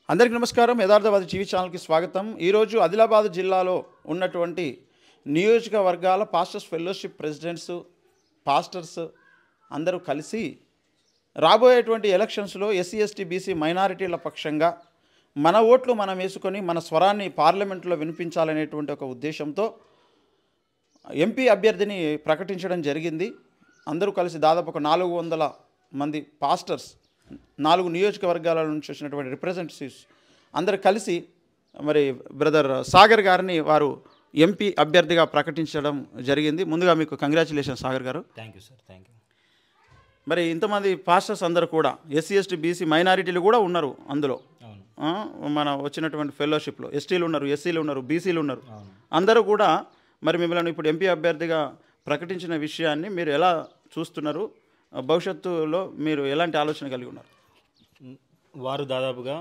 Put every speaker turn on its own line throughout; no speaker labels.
అందరికీ నమస్కారం. యథార్థవాది టీవీ ఛానల్కి స్వాగతం. ఈరోజు ఆదిలాబాద్ జిల్లాలో ఉన్నటువంటి నియోజకవర్గాల పాస్టర్స్ ఫెలోషిప్ ప్రెసిడెంట్స్, పాస్టర్స్ అందరూ కలిసి రాబోయేటువంటి ఎలక్షన్స్లో ఎస్సీ ఎస్టీ బీసీ మైనారిటీల పక్షంగా మన ఓట్లు మనం వేసుకొని మన స్వరాన్ని పార్లమెంట్లో వినిపించాలనేటువంటి ఒక ఉద్దేశంతో ఎంపీ అభ్యర్థిని ప్రకటించడం జరిగింది. అందరూ కలిసి దాదాపు ఒక 400 మంది పాస్టర్స్ 4 నియోజకవర్గాల నుంచి వచ్చినటువంటి రిప్రజెంటేటివ్స్ అందరూ కలిసి మరి బ్రదర్ సాగర్ గారిని వారు ఎంపీ అభ్యర్థిగా ప్రకటించడం జరిగింది. ముందుగా మీకు కంగ్రాచులేషన్ సాగర్ గారు.
Thank you sir, thank you.
మరి ఇంతమంది పాస్టర్స్ అందరూ కూడా ఎస్సీ ఎస్టీ బీసీ మైనారిటీలు కూడా ఉన్నారు అందులో. మన వచ్చినటువంటి ఫెలోషిప్లో ఎస్టీలు ఉన్నారు, ఎస్సీలు ఉన్నారు, బీసీలు ఉన్నారు. అందరూ కూడా మరి మిమ్మల్ని ఇప్పుడు ఎంపీ అభ్యర్థిగా ప్రకటించిన విషయాన్ని మీరు ఎలా చూస్తున్నారు? భవిష్యత్తులో మీరు ఎలాంటి ఆలోచన కలిగి ఉన్నారు?
వారు దాదాపుగా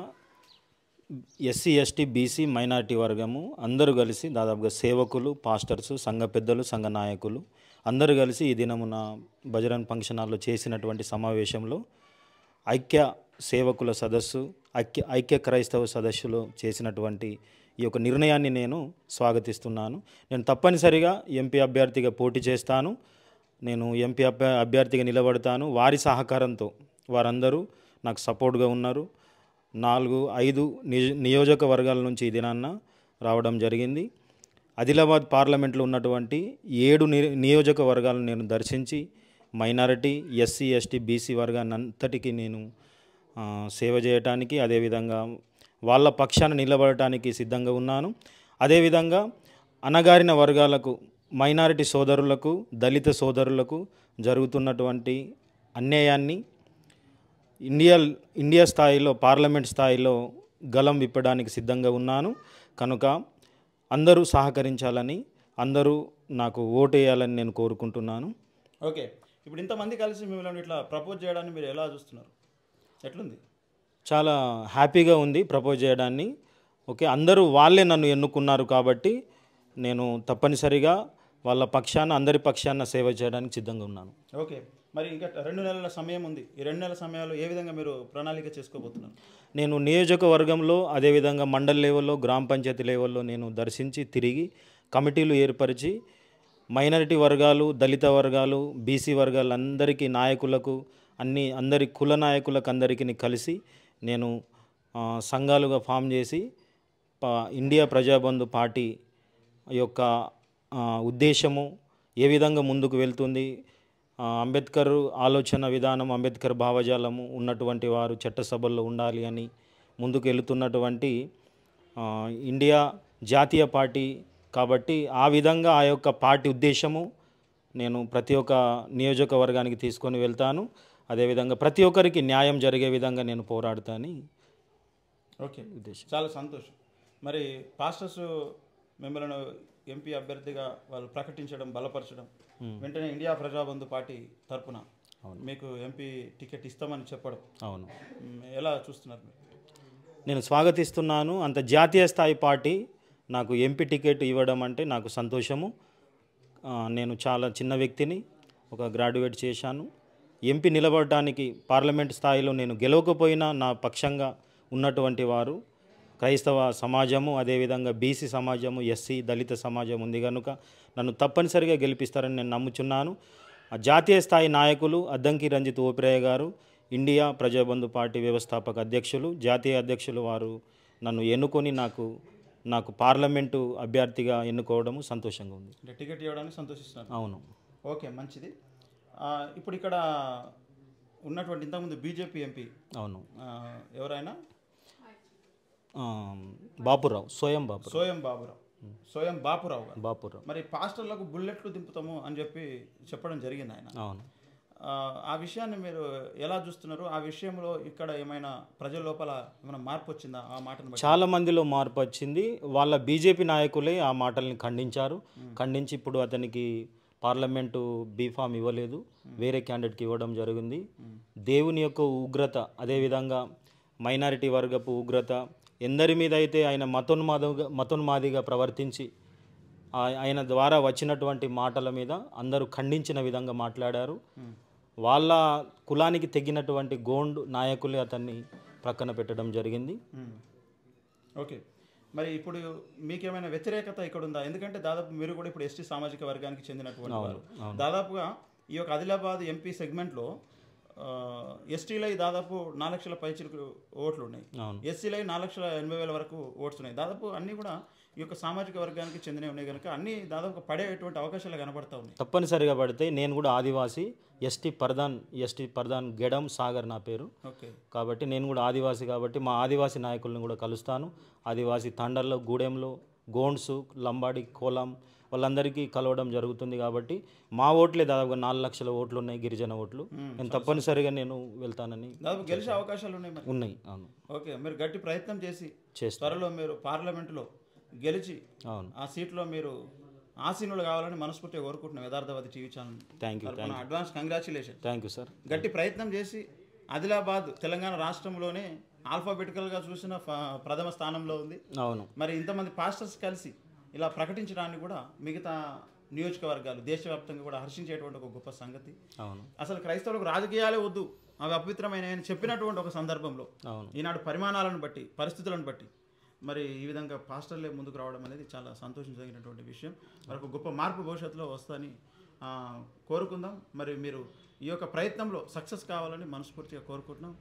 ఎస్సీ ఎస్టీ బీసీ మైనారిటీ వర్గము అందరూ కలిసి దాదాపుగా సేవకులు, పాస్టర్స్, సంఘ పెద్దలు, సంఘ నాయకులు అందరూ కలిసి ఈ దినమున బజరంగ్ ఫంక్షన్ హాల్లో చేసినటువంటి సమావేశంలో ఐక్య సేవకుల సదస్సు, ఐక్య క్రైస్తవ సదస్సులో చేసినటువంటి ఈ యొక్క నిర్ణయాన్ని నేను స్వాగతిస్తున్నాను. నేను తప్పనిసరిగా ఎంపీ అభ్యర్థిగా పోటీ చేస్తాను. నేను ఎంపీ అభ్యర్థిగా నిలబడతాను. వారి సహకారంతో వారందరూ నాకు సపోర్ట్గా ఉన్నారు. 4-5 నియోజకవర్గాల నుంచి ఈ దినాన్న రావడం జరిగింది. ఆదిలాబాద్ పార్లమెంట్లో ఉన్నటువంటి 7 నియోజకవర్గాలను నేను దర్శించి మైనారిటీ, ఎస్సీ ఎస్టీ బీసీ వర్గాన్ని అంతటికీ నేను సేవ చేయటానికి, అదేవిధంగా వాళ్ళ పక్షాన నిలబడటానికి సిద్ధంగా ఉన్నాను. అదేవిధంగా అణగారిన వర్గాలకు, మైనారిటీ సోదరులకు, దళిత సోదరులకు జరుగుతున్నటువంటి అన్యాయాన్ని ఇండియా స్థాయిలో, పార్లమెంట్ స్థాయిలో గలం విప్పడానికి సిద్ధంగా ఉన్నాను. కనుక అందరూ సహకరించాలని, అందరూ నాకు ఓటు వేయాలని నేను కోరుకుంటున్నాను.
ఓకే, ఇప్పుడు ఇంతమంది కలిసి మిమ్మల్ని ఇట్లా ప్రపోజ్ చేయడాన్ని మీరు ఎలా చూస్తున్నారు? ఎట్లుంది?
చాలా హ్యాపీగా ఉంది ప్రపోజ్ చేయడాన్ని. ఓకే, అందరూ వాళ్ళే నన్ను ఎన్నుకున్నారు కాబట్టి నేను తప్పనిసరిగా వాళ్ళ పక్షాన, అందరి పక్షాన సేవ చేయడానికి సిద్ధంగా ఉన్నాను.
ఓకే, మరి ఇంకా 2 నెలల సమయం ఉంది. ఈ 2 నెలల సమయంలో ఏ విధంగా మీరు ప్రణాళిక చేసుకోబోతున్నారు?
నేను నియోజకవర్గంలో, అదేవిధంగా మండల్ లెవెల్లో, గ్రామ పంచాయతీ లెవెల్లో నేను దర్శించి తిరిగి కమిటీలు ఏర్పరిచి మైనారిటీ వర్గాలు, దళిత వర్గాలు, బీసీ వర్గాలందరికీ నాయకులకు, అందరి కుల నాయకులకు అందరికీ కలిసి నేను సంఘాలుగా ఫామ్ చేసి ఇండియా ప్రజాబంధు పార్టీ యొక్క ఉద్దేశము ఏ విధంగా ముందుకు వెళ్తుంది, అంబేద్కర్ ఆలోచన విధానం, అంబేద్కర్ భావజాలము ఉన్నటువంటి వారు చట్టసభల్లో ఉండాలి అని ముందుకు వెళుతున్నటువంటి ఇండియా జాతీయ పార్టీ కాబట్టి ఆ విధంగా ఆ యొక్క పార్టీ ఉద్దేశము నేను ప్రతి ఒక్క నియోజకవర్గానికి తీసుకొని వెళ్తాను. అదేవిధంగా ప్రతి ఒక్కరికి న్యాయం జరిగే విధంగా నేను పోరాడతాను.
ఓకే, ఉద్దేశం చాలా సంతోషం. మరి పాస్టర్స్ మిమ్మల్ని ఎంపీ అభ్యర్థిగా వాళ్ళు ప్రకటించడం, బలపరచడం, వెంటనే ఇండియా ప్రజాబంధు పార్టీ తరపున మీకు ఎంపీ టికెట్ ఇస్తామని చెప్పడం, అవును, ఎలా చూస్తున్నారు మీరు?
నేను స్వాగతిస్తున్నాను. అంత జాతీయ స్థాయి పార్టీ నాకు ఎంపీ టికెట్ ఇవ్వడం అంటే నాకు సంతోషము. నేను చాలా చిన్న వ్యక్తిని, ఒక గ్రాడ్యుయేట్ చేశాను. ఎంపీ నిలబడటానికి పార్లమెంట్ స్థాయిలో నేను గెలవకపోయినా నా పక్షంగా ఉన్నటువంటి వారు క్రైస్తవ సమాజము, అదేవిధంగా బీసీ సమాజము, ఎస్సీ దళిత సమాజం ఉంది కనుక నన్ను తప్పనిసరిగా గెలిపిస్తారని నేను నమ్ముచున్నాను. జాతీయ స్థాయి నాయకులు అద్దంకి రంజిత్ ఓపిరాయ గారు, ఇండియా ప్రజాబంధు పార్టీ వ్యవస్థాపక అధ్యక్షులు, జాతీయ అధ్యక్షులు వారు నన్ను ఎన్నుకొని నాకు పార్లమెంటు అభ్యర్థిగా ఎన్నుకోవడము సంతోషంగా ఉంది.
టికెట్ ఇవ్వడానికి సంతోషిస్తున్నారు?
అవును.
ఓకే, మంచిది. ఇప్పుడు ఇక్కడ ఉన్నటువంటి ఇంతకుముందు బీజేపీ ఎంపీ, అవును, ఎవరైనా
బాపురావు, సోయం బాపురావు.
మరి పాస్టర్లకు బుల్లెట్లు దింపుతాము అని చెప్పడం జరిగింది ఆయన.
అవును.
ఆ విషయాన్ని మీరు ఎలా చూస్తున్నారు? ఆ విషయంలో ఇక్కడ ఏమైనా ప్రజల లోపల ఏమైనా మార్పు వచ్చిందా? ఆ మాటను
చాలా మందిలో మార్పు వచ్చింది. వాళ్ళ బీజేపీ నాయకులే ఆ మాటల్ని ఖండించి ఇప్పుడు అతనికి పార్లమెంటు బీఫామ్ ఇవ్వలేదు, వేరే క్యాండిడేట్కి ఇవ్వడం జరిగింది. దేవుని యొక్క ఉగ్రత, అదేవిధంగా మైనారిటీ వర్గపు ఉగ్రత ఎందరి మీద అయితే ఆయన మతోన్మాదిగా ప్రవర్తించి ఆయన ద్వారా వచ్చినటువంటి మాటల మీద అందరూ ఖండించిన విధంగా మాట్లాడారు. వాళ్ళ కులానికి తెగినటువంటి గోండ్ నాయకులే అతన్ని ప్రక్కన పెట్టడం జరిగింది.
ఓకే, మరి ఇప్పుడు మీకేమైనా వ్యతిరేకత ఇక్కడ ఉందా? ఎందుకంటే దాదాపు మీరు కూడా ఇప్పుడు ఎస్టీ సామాజిక వర్గానికి చెందినటువంటి వారు. దాదాపుగా ఈ యొక్క ఆదిలాబాద్ ఎంపీ సెగ్మెంట్లో ఎస్టీలై దాదాపు 4 లక్షల పైచిలకు ఓట్లు ఉన్నాయి, ఎస్సీలై 4,80,000 వరకు ఓట్స్ ఉన్నాయి. దాదాపు అన్నీ కూడా ఈ యొక్క సామాజిక వర్గానికి చెందినవి ఉన్నాయి కనుక అన్నీ దాదాపు పడేటువంటి అవకాశాలు కనబడతా ఉన్నాయి.
తప్పనిసరిగా పడితే నేను కూడా ఆదివాసి ఎస్టీ పర్దాన్ గెడం సాగర్ నా పేరు.
ఓకే,
కాబట్టి నేను కూడా ఆదివాసి కాబట్టి మా ఆదివాసి నాయకులను కూడా కలుస్తాను. ఆదివాసి తండల్లో, గూడెంలో, గోండ్సు, లంబాడి, కోలాం వాళ్ళందరికీ కలవడం జరుగుతుంది. కాబట్టి మా ఓట్లే దాదాపుగా 4 లక్షల ఓట్లు ఉన్నాయి, గిరిజన ఓట్లు. నేను తప్పనిసరిగా నేను వెళ్తానని.
దాదాపు గెలిచే అవకాశాలు
ఉన్నాయి. అవును.
ఓకే, మీరు గట్టి ప్రయత్నం చేసి త్వరలో మీరు పార్లమెంటులో గెలిచి ఆ సీట్లో మీరు ఆసీనులు కావాలని మనస్ఫూర్తిగా కోరుకుంటున్నాం Yatharthavadi TV channel.
Thank you.
Advance congratulation.
Thank you sir.
గట్టి ప్రయత్నం చేసి ఆదిలాబాద్ తెలంగాణ రాష్ట్రంలోనే ఆల్ఫాబెటికల్గా చూసిన ప్రథమ స్థానంలో ఉంది.
అవును.
మరి ఇంతమంది పాస్టర్స్ కలిసి ఇలా ప్రకటించడాన్ని కూడా మిగతా నియోజకవర్గాలు దేశవ్యాప్తంగా కూడా హర్షించేటువంటి ఒక గొప్ప సంగతి.
అవును.
అసలు క్రైస్తవులకు రాజకీయాలే వద్దు, అవి అపవిత్రమైన చెప్పినటువంటి ఒక సందర్భంలో ఈనాడు పరిమాణాలను బట్టి, పరిస్థితులను బట్టి మరి ఈ విధంగా పాస్టర్లే ముందుకు రావడం అనేది చాలా సంతోషించదగినటువంటి విషయం. మరొక గొప్ప మార్పు భవిష్యత్తులో వస్తుందని కోరుకుందాం. మరి మీరు ఈ యొక్క ప్రయత్నంలో సక్సెస్ కావాలని మనస్ఫూర్తిగా కోరుకుంటున్నాం.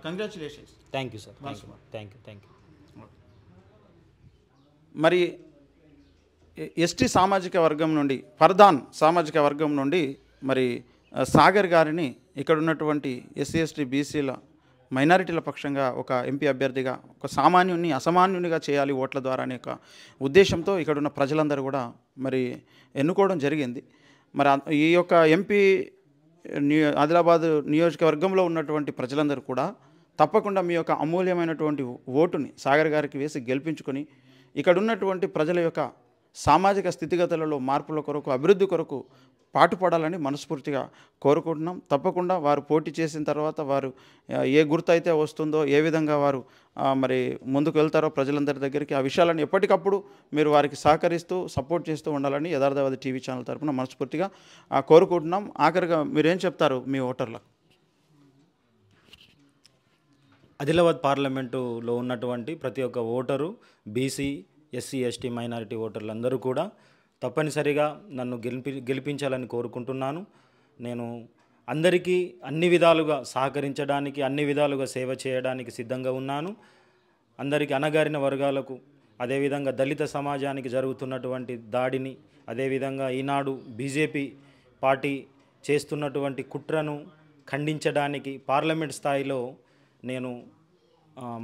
Congratulations.
Thank you sir. Thank you.
మరి ఎస్టీ సామాజిక వర్గం నుండి, పర్దాన్ సామాజిక వర్గం నుండి మరి సాగర్ గారిని ఇక్కడ ఉన్నటువంటి ఎస్సీ ఎస్టీ బీసీల మైనారిటీల పక్షంగా ఒక ఎంపీ అభ్యర్థిగా, ఒక సామాన్యుని అసామాన్యునిగా చేయాలి ఓట్ల ద్వారా అనే ఒక ఉద్దేశంతో ఇక్కడ ఉన్న ప్రజలందరూ కూడా మరి ఎన్నుకోవడం జరిగింది. మరి ఈ యొక్క ఎంపీ ఆదిలాబాద్ నియోజకవర్గంలో ఉన్నటువంటి ప్రజలందరూ కూడా తప్పకుండా మీ యొక్క అమూల్యమైనటువంటి ఓటుని సాగర్ గారికి వేసి గెలిపించుకొని ఇక్కడ ఉన్నటువంటి ప్రజల యొక్క సామాజిక స్థితిగతులలో మార్పుల కొరకు, అభివృద్ధి కొరకు పాటుపడాలని మనస్ఫూర్తిగా కోరుకుంటున్నాం. తప్పకుండా వారు పోటీ చేసిన తర్వాత వారు ఏ గుర్తు అయితే వస్తుందో, ఏ విధంగా వారు మరి ముందుకు వెళ్తారో ప్రజలందరి దగ్గరికి, ఆ విషయాలను ఎప్పటికప్పుడు మీరు వారికి సహకరిస్తూ సపోర్ట్ చేస్తూ ఉండాలని యథార్థవాది టీవీ ఛానల్ తరఫున మనస్ఫూర్తిగా కోరుకుంటున్నాం. ఆఖరిగా మీరేం చెప్తారు మీ ఓటర్లకు?
ఆదిలాబాద్ పార్లమెంటులో ఉన్నటువంటి ప్రతి ఒక్క voter, BC, SC, ST, minority ఓటర్లు అందరూ కూడా తప్పనిసరిగా నన్ను గెలిపించాలని కోరుకుంటున్నాను. నేను అందరికీ అన్ని విధాలుగా సహకరించడానికి, అన్ని విధాలుగా సేవ చేయడానికి సిద్ధంగా ఉన్నాను. అందరికీ అణగారిన వర్గాలకు, అదేవిధంగా దళిత సమాజానికి జరుగుతున్నటువంటి దాడిని, అదేవిధంగా ఈనాడు బీజేపీ పార్టీ చేస్తున్నటువంటి కుట్రను ఖండించడానికి పార్లమెంట్ స్థాయిలో నేను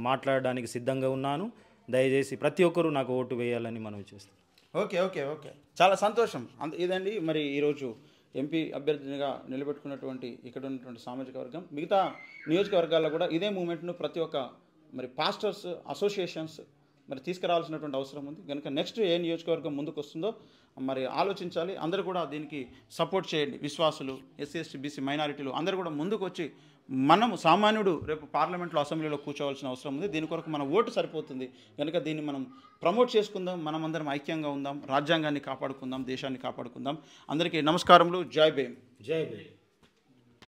మాట్లాడడానికి సిద్ధంగా ఉన్నాను. దయచేసి ప్రతి ఒక్కరూ నాకు ఓటు వేయాలని మనవి చేస్తాను.
ఓకే, చాలా సంతోషం. ఇదండి మరి ఈరోజు ఎంపీ అభ్యర్థినిగా నిలబెట్టుకున్నటువంటి ఇక్కడ ఉన్నటువంటి సామాజిక వర్గం. మిగతా నియోజకవర్గాల్లో కూడా ఇదే మూమెంట్ను ప్రతి ఒక్క మరి పాస్టర్స్ అసోసియేషన్స్ మరి తీసుకురావాల్సినటువంటి అవసరం ఉంది కనుక నెక్స్ట్ ఏ నియోజకవర్గం ముందుకు వస్తుందో మరి ఆలోచించాలి. అందరూ కూడా దీనికి సపోర్ట్ చేయండి. విశ్వాసులు, ఎస్సీ ఎస్టీ బీసీ మైనారిటీలు అందరూ కూడా ముందుకు వచ్చి మనము సామాన్యుడు రేపు పార్లమెంట్లో, అసెంబ్లీలో కూర్చోవాల్సిన అవసరం ఉంది. దీని కొరకు మన ఓటు సరిపోతుంది కనుక దీన్ని మనం ప్రమోట్ చేసుకుందాం. మనమందరం ఐక్యంగా ఉందాం, రాజ్యాంగాన్ని కాపాడుకుందాం, దేశాన్ని కాపాడుకుందాం. అందరికీ నమస్కారములు. జై భీమ్.
జై భీమ్.